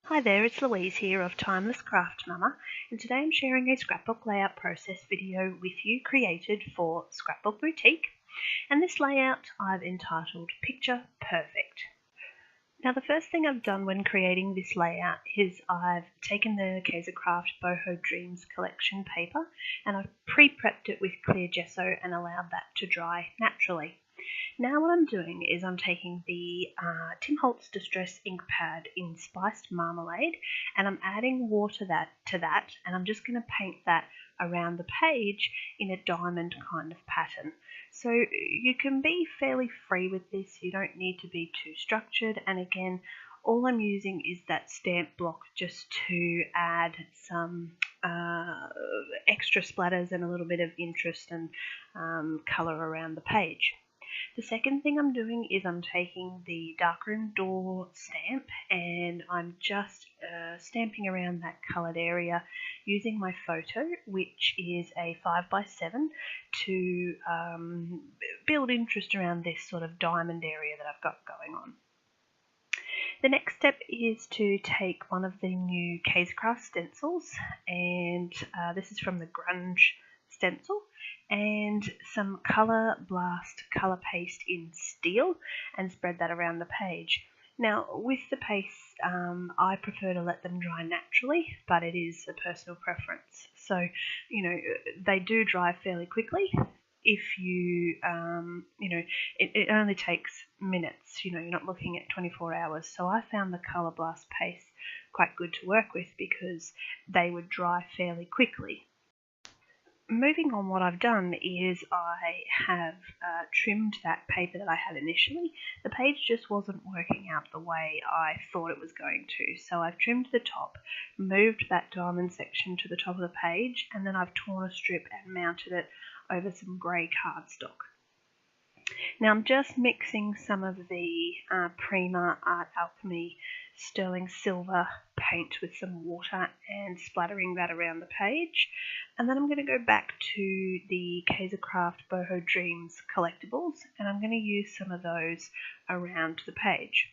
Hi there, it's Louise here of Timeless Craft Mama, and today I'm sharing a scrapbook layout process video with you created for Scrapbook Boutique, and this layout I've entitled Picture Perfect. Now the first thing I've done when creating this layout is I've taken the Kaisercraft Boho Dreams collection paper and I've pre-prepped it with clear gesso and allowed that to dry naturally. Now what I'm doing is I'm taking the Holtz Distress Ink pad in Spiced Marmalade and I'm adding water to that and I'm just going to paint that around the page in a diamond kind of pattern. So you can be fairly free with this, you don't need to be too structured, and again all I'm using is that stamp block just to add some extra splatters and a little bit of interest and colour around the page. The second thing I'm doing is I'm taking the darkroom door stamp and I'm just stamping around that coloured area using my photo, which is a 5x7, to build interest around this sort of diamond area that I've got going on. The next step is to take one of the new Kaisercraft stencils, and this is from the Grunge stencil, and some Colour Blast colour paste in steel and spread that around the page. Now with the paste I prefer to let them dry naturally, but it is a personal preference. So they do dry fairly quickly. If you, it only takes minutes, you're not looking at 24 hours. So I found the Colour Blast paste quite good to work with because they would dry fairly quickly. Moving on, what I've done is I have trimmed that paper that I had initially. The page just wasn't working out the way I thought it was going to, so I've trimmed the top, moved that diamond section to the top of the page, and then I've torn a strip and mounted it over some grey cardstock. Now I'm just mixing some of the Prima Art Alchemy sterling silver paint with some water and splattering that around the page, and then I'm going to go back to the Kaisercraft Boho Dreams collectibles and I'm going to use some of those around the page.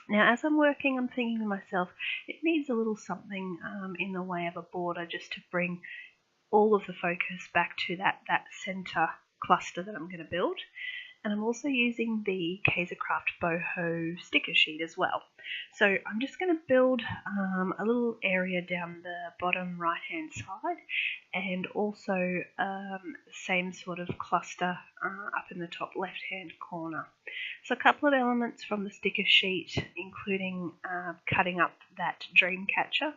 Now as I'm working, I'm thinking to myself, it needs a little something in the way of a border just to bring all of the focus back to that centre cluster that I'm going to build. And I'm also using the Kaisercraft Boho sticker sheet as well. So I'm just going to build a little area down the bottom right hand side, and also same sort of cluster up in the top left hand corner. So a couple of elements from the sticker sheet, including cutting up that dream catcher,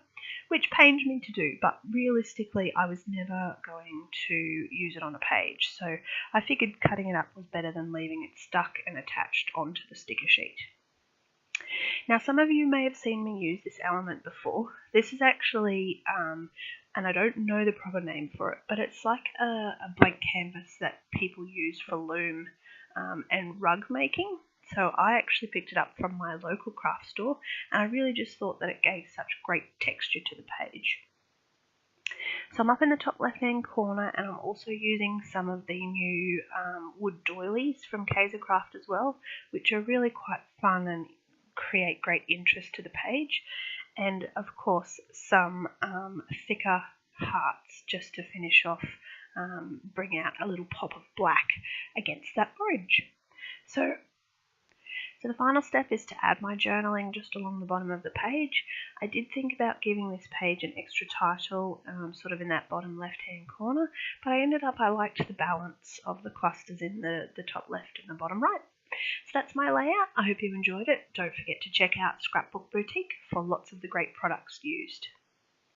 which pained me to do, but realistically I was never going to use it on a page, so I figured cutting it up was better than leaving it stuck and attached onto the sticker sheet. Now some of you may have seen me use this element before. This is actually, and I don't know the proper name for it, but it's like a blank canvas that people use for loom and rug making. So I actually picked it up from my local craft store, and I really just thought that it gave such great texture to the page. So I'm up in the top left hand corner, and I'm also using some of the new wood doilies from Kaisercraft as well, which are really quite fun and create great interest to the page, and of course some thicker hearts just to finish off, bring out a little pop of black against that orange. So the final step is to add my journaling just along the bottom of the page. I did think about giving this page an extra title sort of in that bottom left hand corner, but I ended up I liked the balance of the clusters in the top left and the bottom right. So that's my layout. I hope you enjoyed it. Don't forget to check out Scrapbook Boutique for lots of the great products used.